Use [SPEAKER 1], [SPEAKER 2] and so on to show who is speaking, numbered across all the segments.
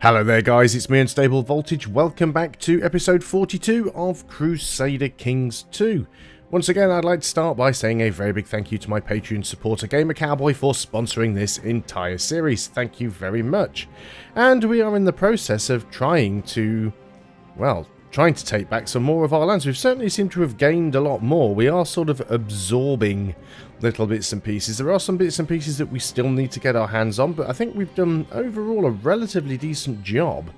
[SPEAKER 1] Hello there guys, it's me Unstable Voltage. Welcome back to episode 42 of Crusader Kings 2. Once again, I'd like to start by saying a very big thank you to my Patreon supporter Gamer Cowboy for sponsoring this entire series. Thank you very much. And we are in the process of trying to take back some more of our lands. We've certainly seemed to have gained a lot more. We are sort of absorbing little bits and pieces. There are some bits and pieces that we still need to get our hands on, but I think we've done overall a relatively decent job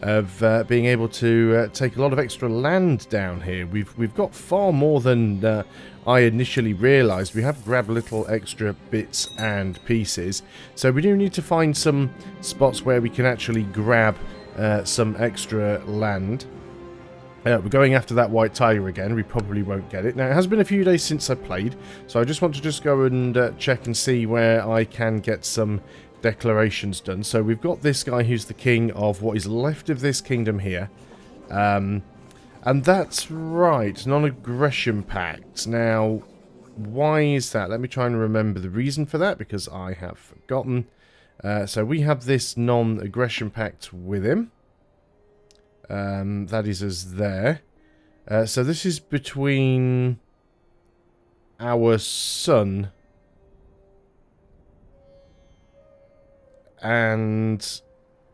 [SPEAKER 1] of being able to take a lot of extra land down here. We've got far more than I initially realised. We have grabbed little extra bits and pieces, so we do need to find some spots where we can actually grab some extra land. We're going after that white tiger again. We probably won't get it. Now, it has been a few days since I played, so I just want to go and check and see where I can get some declarations done. So we've got this guy who's the king of what is left of this kingdom here. And that's right, non-aggression pact. Now, why is that? Let me try and remember the reason for that, because I have forgotten. So we have this non-aggression pact with him. That is us there. So this is between our son and...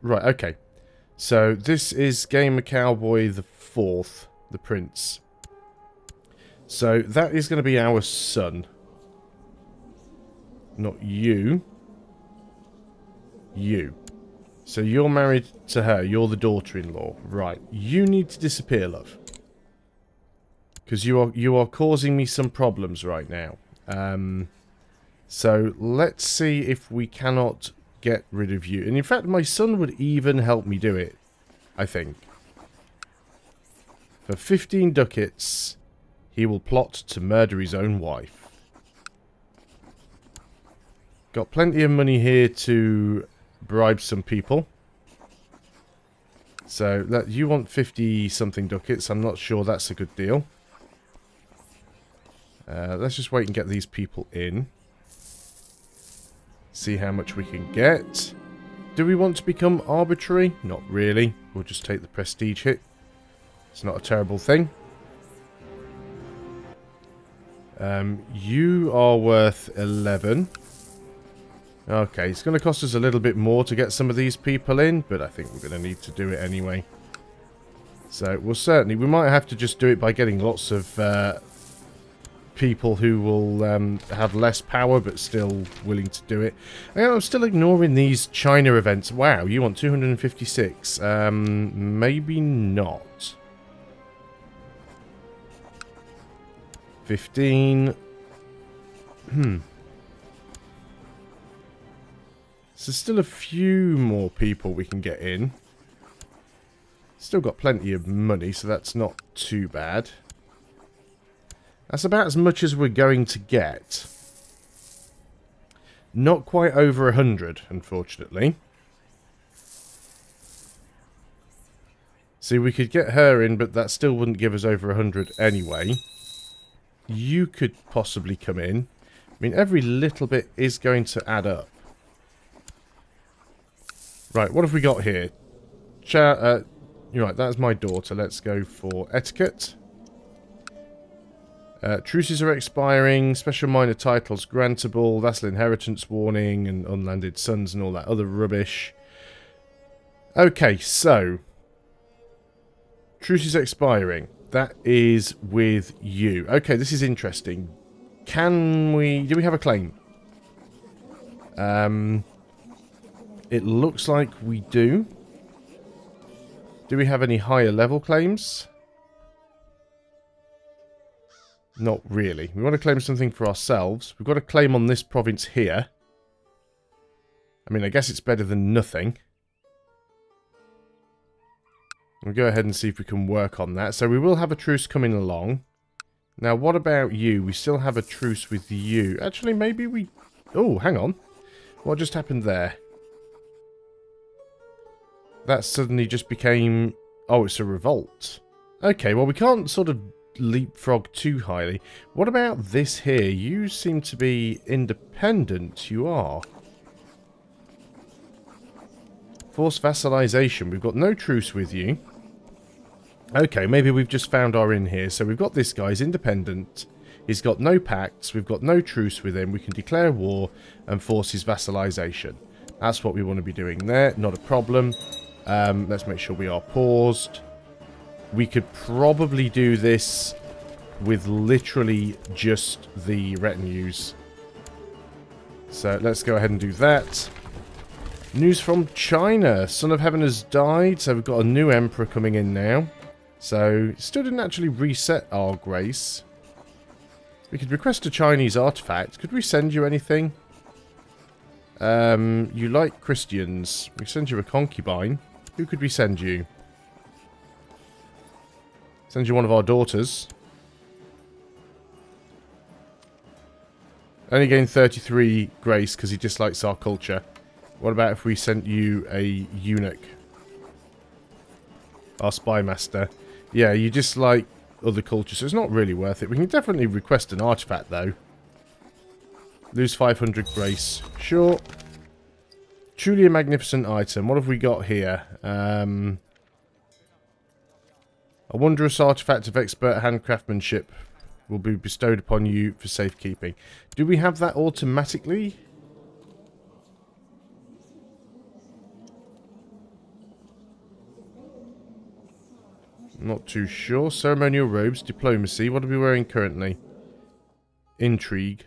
[SPEAKER 1] Right, okay. So this is Gamer Cowboy the 4th, the prince. So that is going to be our son. Not you. You. So you're married to her, you're the daughter-in-law. Right, you need to disappear, love. Because you are causing me some problems right now. So let's see if we cannot get rid of you. And in fact, my son would even help me do it, I think. For 15 ducats, he will plot to murder his own wife. Got plenty of money here to bribe some people. So that you want 50 something ducats. I'm not sure that's a good deal. Let's just wait and get these people in. See how much we can get. Do we want to become arbitrary? Not really. We'll just take the prestige hit. It's not a terrible thing. You are worth 11. Okay, it's going to cost us a little bit more to get some of these people in, but I think we're going to need to do it anyway. So, we might have to just do it by getting lots of people who will have less power, but still willing to do it. I'm still ignoring these China events. Wow, you want 256. Maybe not. 15. So still a few more people we can get in. Still got plenty of money, so that's not too bad. That's about as much as we're going to get. Not quite over 100, unfortunately. See, we could get her in, but that still wouldn't give us over 100 anyway. You could possibly come in. I mean, every little bit is going to add up. Right, what have we got here? You're right, that's my daughter. Let's go for etiquette. Truces are expiring. Special minor titles grantable. Vassal inheritance warning and unlanded sons and all that other rubbish. Okay, so. Truces expiring. That is with you. Okay, this is interesting. Do we have a claim? It looks like we do. Do we have any higher level claims? Not really. We want to claim something for ourselves. We've got a claim on this province here. I mean, I guess it's better than nothing. We'll go ahead and see if we can work on that. So we will have a truce coming along. Now, what about you? We still have a truce with you. Actually, maybe we... Oh, hang on. What just happened there? That suddenly just became... Oh, it's a revolt. Okay, well, we can't sort of leapfrog too highly. What about this here? You seem to be independent. You are. Force vassalization. We've got no truce with you. Okay, maybe we've just found our in here. So we've got this guy. He's independent. He's got no pacts. We've got no truce with him. We can declare war and force his vassalization. That's what we want to be doing there. Not a problem. Let's make sure we are paused. We could probably do this with literally just the retinues. So let's go ahead and do that. News from China. Son of Heaven has died. So we've got a new emperor coming in now. So still didn't actually reset our grace. We could request a Chinese artifact. Could we send you anything? You like Christians. We send you a concubine. Who could we send you? Send you one of our daughters. Only gain 33 grace because he dislikes our culture. What about if we sent you a eunuch? Our spy master. Yeah, you dislike other cultures, so it's not really worth it. We can definitely request an artifact, though. Lose 500 grace. Sure. Truly a magnificent item. What have we got here? A wondrous artifact of expert handcraftsmanship will be bestowed upon you for safekeeping. Do we have that automatically? Not too sure. Ceremonial robes, diplomacy. What are we wearing currently? Intrigue.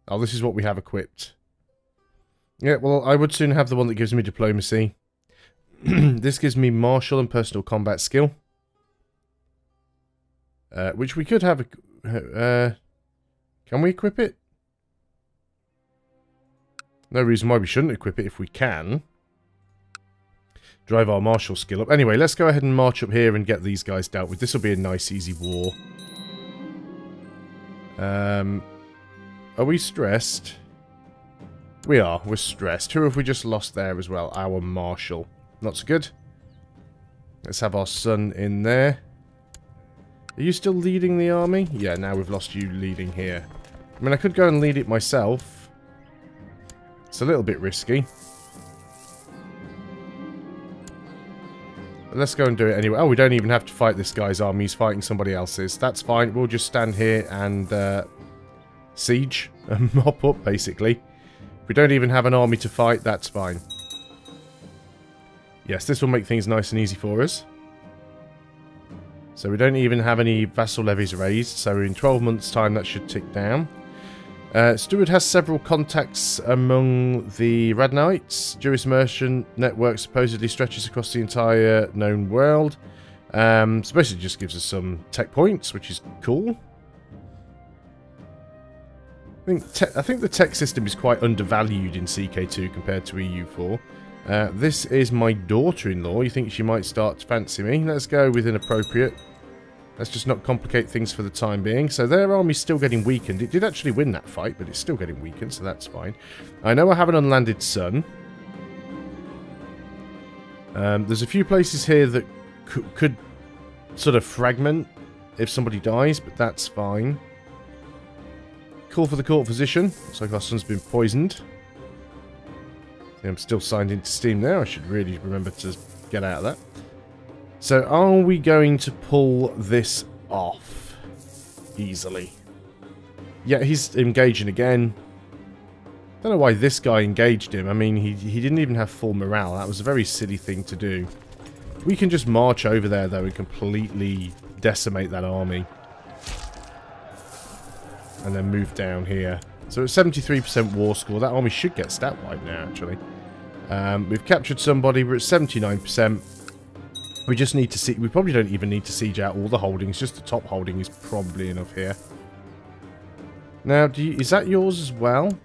[SPEAKER 1] Oh, this is what we have equipped. Yeah, well, I would soon have the one that gives me diplomacy. This gives me martial and personal combat skill. Which we could have... can we equip it? No reason why we shouldn't equip it if we can. Drive our martial skill up. Anyway, let's go ahead and march up here and get these guys dealt with. This will be a nice, easy war. Are we stressed? We are. We're stressed. Who have we just lost there as well? Our marshal. Not so good. Let's have our son in there. Are you still leading the army? Yeah, now we've lost you leading here. I mean, I could go and lead it myself. It's a little bit risky. But let's go and do it anyway. Oh, we don't even have to fight this guy's army. He's fighting somebody else's. That's fine. We'll just stand here and siege and mop up, basically. If we don't even have an army to fight, that's fine. Yes, this will make things nice and easy for us. So we don't even have any vassal levies raised. So in 12 months' time, that should tick down. Steward has several contacts among the Radnites. Jewish merchant network supposedly stretches across the entire known world. So basically just gives us some tech points, which is cool. I think the tech system is quite undervalued in CK2 compared to EU4. This is my daughter-in-law. You think she might start to fancy me? Let's go with inappropriate. Let's just not complicate things for the time being. So their army's still getting weakened. It did actually win that fight, but it's still getting weakened, so that's fine. I know I have an unlanded son. There's a few places here that could sort of fragment if somebody dies, but that's fine. Call for the court physician. Looks like our son's been poisoned. I'm still signed into Steam there. I should really remember to get out of that. So, are we going to pull this off easily? Yeah, he's engaging again. Don't know why this guy engaged him. I mean, he didn't even have full morale. That was a very silly thing to do. We can just march over there, though, and completely decimate that army. And then move down here. So at 73% war score, that army should get stat wiped now, actually. We've captured somebody. We're at 79%. We just need to see... We probably don't even need to siege out all the holdings. Just the top holding is probably enough here. Now, is that yours as well?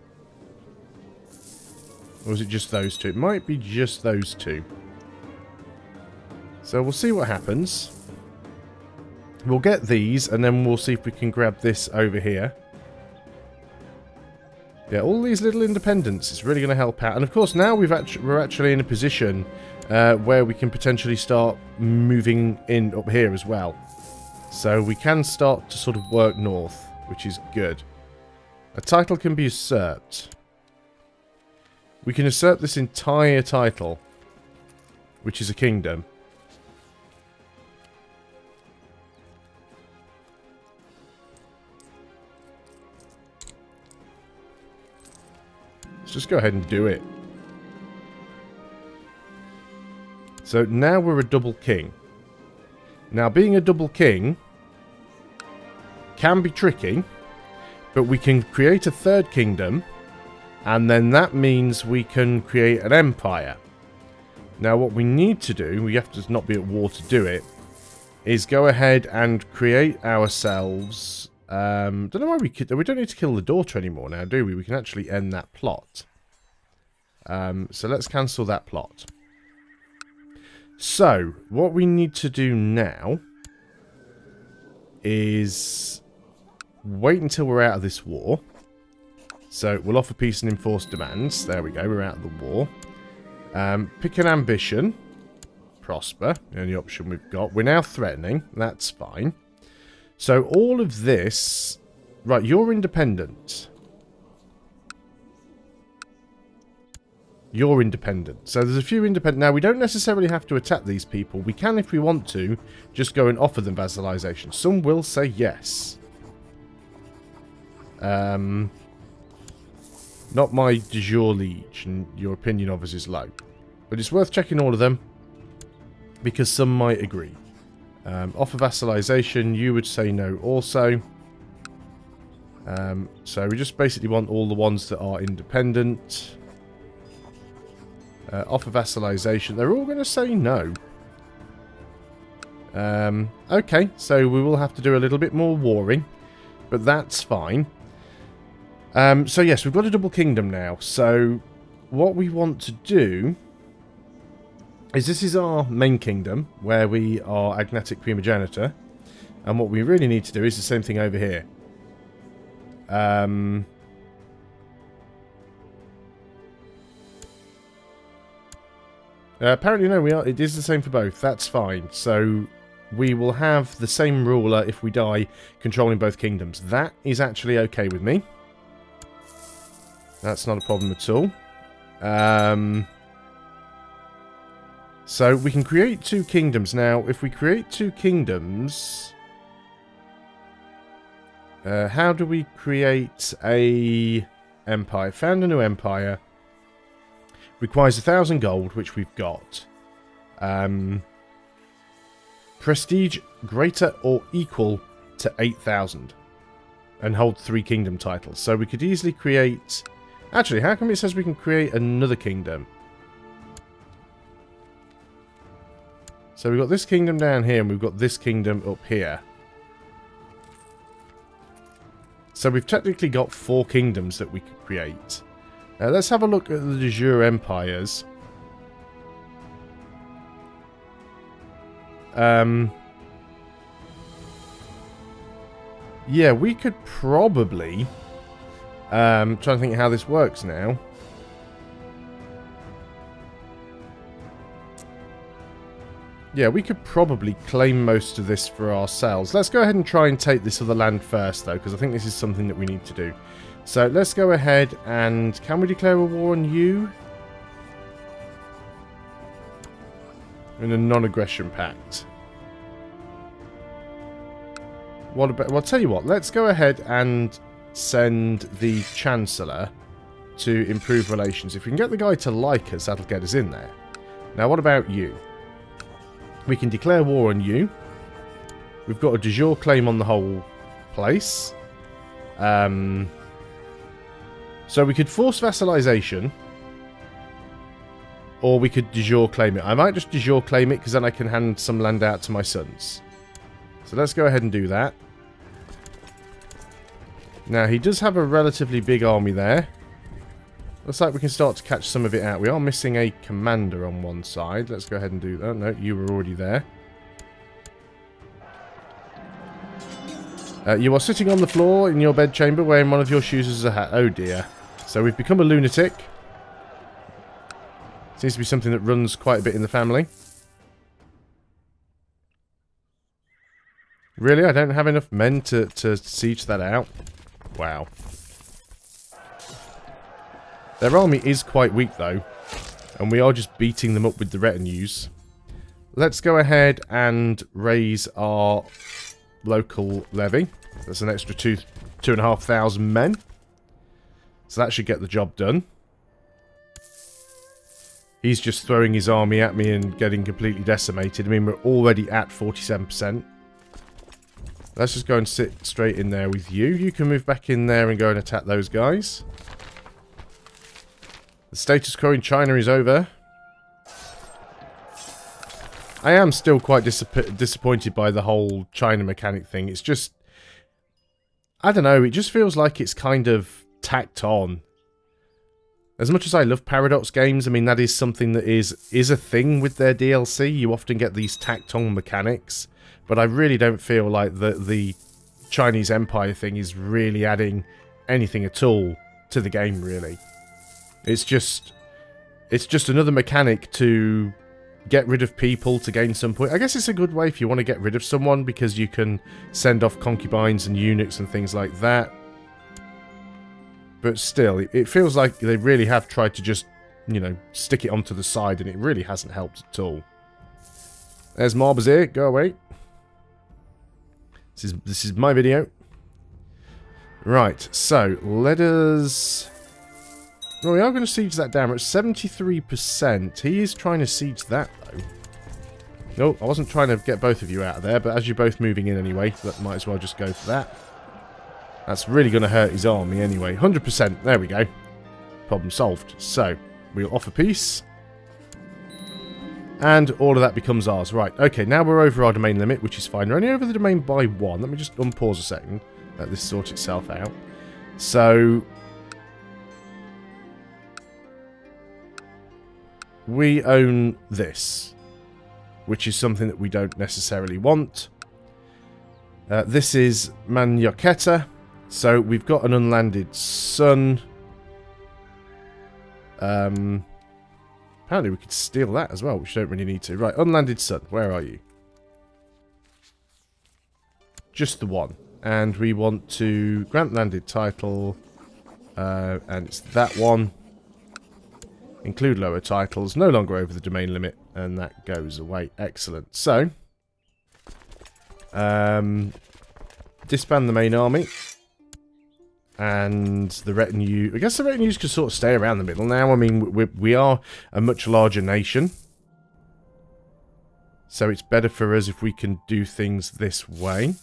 [SPEAKER 1] Or is it just those two? It might be just those two. So we'll see what happens. We'll get these, and then we'll see if we can grab this over here. Yeah, all these little independents is really going to help out. And of course, now we're actually in a position where we can potentially start moving in up here as well. So we can start to sort of work north, which is good. A title can be usurped. we can usurp this entire title, which is a kingdom. Let's just go ahead and do it. So now we're a double king. Now, being a double king can be tricky, but we can create a third kingdom, and then that means we can create an empire. Now, what we need to do, we have to not be at war to do it, is go ahead and create ourselves... don't know why we don't need to kill the daughter anymore now, do we? We can actually end that plot. So let's cancel that plot. So, what we need to do now is wait until we're out of this war. So, we'll offer peace and enforce demands. There we go, we're out of the war. Pick an ambition. Prosper, the only option we've got. We're now threatening, that's fine. So, all of this... Right, you're independent. You're independent. So there's a few independent... Now, we don't necessarily have to attack these people. We can, if we want to, just go and offer them vassalization. Some will say yes. Not my de jure liege, and your opinion of us is low. But it's worth checking all of them, because some might agree. Offer vassalization, you would say no also. So we just basically want all the ones that are independent. Offer vassalization. They're all going to say no. Okay, so we will have to do a little bit more warring, but that's fine. So yes, we've got a double kingdom now. So what we want to do is this is our main kingdom, where we are agnatic primogenitor. And what we really need to do is the same thing over here. Apparently, no, we are. It is the same for both. That's fine. So we will have the same ruler if we die, controlling both kingdoms. That is actually okay with me. That's not a problem at all. So we can create two kingdoms. Now, if we create two kingdoms... how do we create a empire? Found a new empire. Requires 1,000 gold, which we've got. Prestige greater or equal to 8,000. And hold 3 kingdom titles. So we could easily create... Actually, how come it says we can create another kingdom? So we've got this kingdom down here, and we've got this kingdom up here. So we've technically got 4 kingdoms that we could create. Now let's have a look at the de jure empires. Yeah, we could probably... trying to think how this works now. Yeah, we could probably claim most of this for ourselves. Let's go ahead and try and take this other land first, though, because I think this is something that we need to do. So, let's go ahead and... Can we declare a war on you? In a non-aggression pact. What about... Well, I'll tell you what. Let's go ahead and send the Chancellor to improve relations. If we can get the guy to like us, that'll get us in there. Now, what about you? We can declare war on you. We've got a de jure claim on the whole place. So we could force vassalization. Or we could de jure claim it. I might just de jure claim it, because then I can hand some land out to my sons. So let's go ahead and do that. Now, he does have a relatively big army there. Looks like we can start to catch some of it out. We are missing a commander on one side. Let's go ahead and do that. No, you were already there. You are sitting on the floor in your bedchamber wearing one of your shoes as a hat. Oh dear. So we've become a lunatic. Seems to be something that runs quite a bit in the family. Really? I don't have enough men to siege that out? Wow. Their army is quite weak though, and we are just beating them up with the retinues. Let's go ahead and raise our local levy. That's an extra 2,500 men. So that should get the job done. He's just throwing his army at me and getting completely decimated. I mean, we're already at 47%. Let's just go and sit straight in there with you. You can move back in there and go and attack those guys. The status quo in China is over. I am still quite disappointed by the whole China mechanic thing. It's just... I don't know, it just feels like it's kind of tacked on. As much as I love Paradox games, I mean, that is something that is a thing with their DLC. You often get these tacked on mechanics. But I really don't feel like the Chinese Empire thing is really adding anything at all to the game, really. It's just another mechanic to get rid of people to gain some point. I guess it's a good way if you want to get rid of someone, because you can send off concubines and eunuchs and things like that. But still, it feels like they really have tried to just, you know, stick it onto the side, and it really hasn't helped at all. There's Marbazir, go away. This is my video. Right, so let us... Well, we are going to siege that down. We're at 73%. He is trying to siege that, though. No, I wasn't trying to get both of you out of there, but as you're both moving in anyway, that might as well just go for that. That's really going to hurt his army anyway. 100%. There we go. Problem solved. So, we'll offer peace. And all of that becomes ours. Right, okay, now we're over our domain limit, which is fine. We're only over the domain by 1. Let me just unpause a second. Let this sort itself out. So... we own this, which is something that we don't necessarily want. This is Manyaketa, so we've got an unlanded sun. Apparently we could steal that as well, which we don't really need to. Right, unlanded sun, where are you? Just the one. And we want to grant landed title, and it's that one. Include lower titles, no longer over the domain limit, and that goes away. Excellent. So, disband the main army, and the retinue. I guess the retinues can sort of stay around the middle now. I mean, we are a much larger nation, so it's better for us if we can do things this way.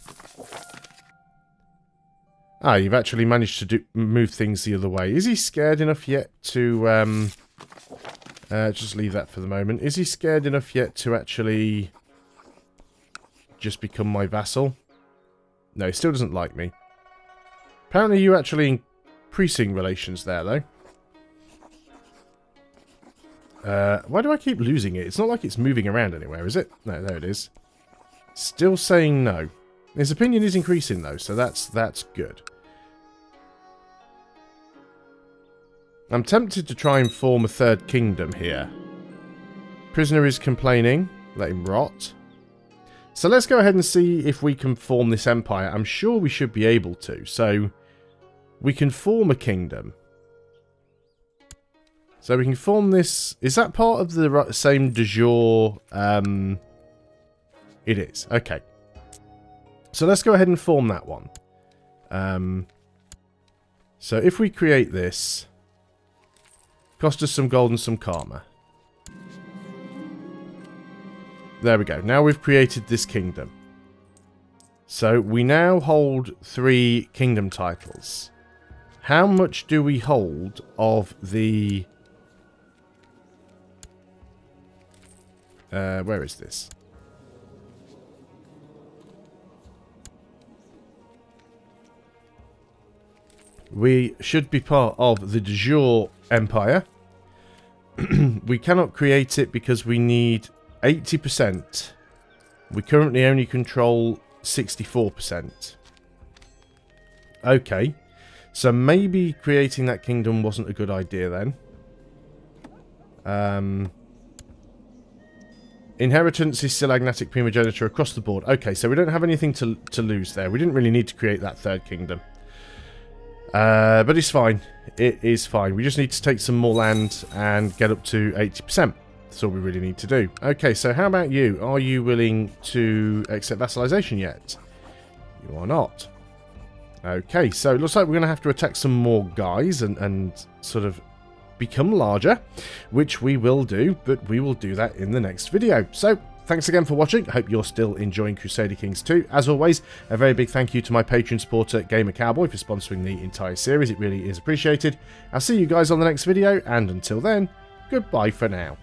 [SPEAKER 1] Ah, you've actually managed to move things the other way. Is he scared enough yet to... just leave that for the moment. Is he scared enough yet to actually just become my vassal? No, he still doesn't like me. Apparently you're actually increasing relations there, though. Why do I keep losing it? It's not like it's moving around anywhere, is it? No, there it is. Still saying no. His opinion is increasing, though, so that's good. I'm tempted to try and form a third kingdom here. Prisoner is complaining. Let him rot. So let's go ahead and see if we can form this empire. I'm sure we should be able to. So we can form a kingdom. So we can form this... Is that part of the same de jure? It is. Okay. So let's go ahead and form that one. So if we create this... Cost us some gold and some karma. There we go. Now we've created this kingdom. So we now hold 3 kingdom titles. How much do we hold of the... where is this? We should be part of the de jure empire. We cannot create it because we need 80%. We currently only control 64%. Okay. So maybe creating that kingdom wasn't a good idea then. Inheritance is still agnatic primogeniture across the board. Okay, so we don't have anything to lose there. We didn't really need to create that third kingdom. But it's fine. It is fine. We just need to take some more land and get up to 80%. That's all we really need to do. Okay, so how about you? Are you willing to accept vassalization yet? You are not. Okay, so it looks like we're going to have to attack some more guys and sort of become larger, which we will do, but we will do that in the next video. So, thanks again for watching. I hope you're still enjoying Crusader Kings 2. As always, a very big thank you to my Patreon supporter, Gamer Cowboy, for sponsoring the entire series. It really is appreciated. I'll see you guys on the next video, and until then, goodbye for now.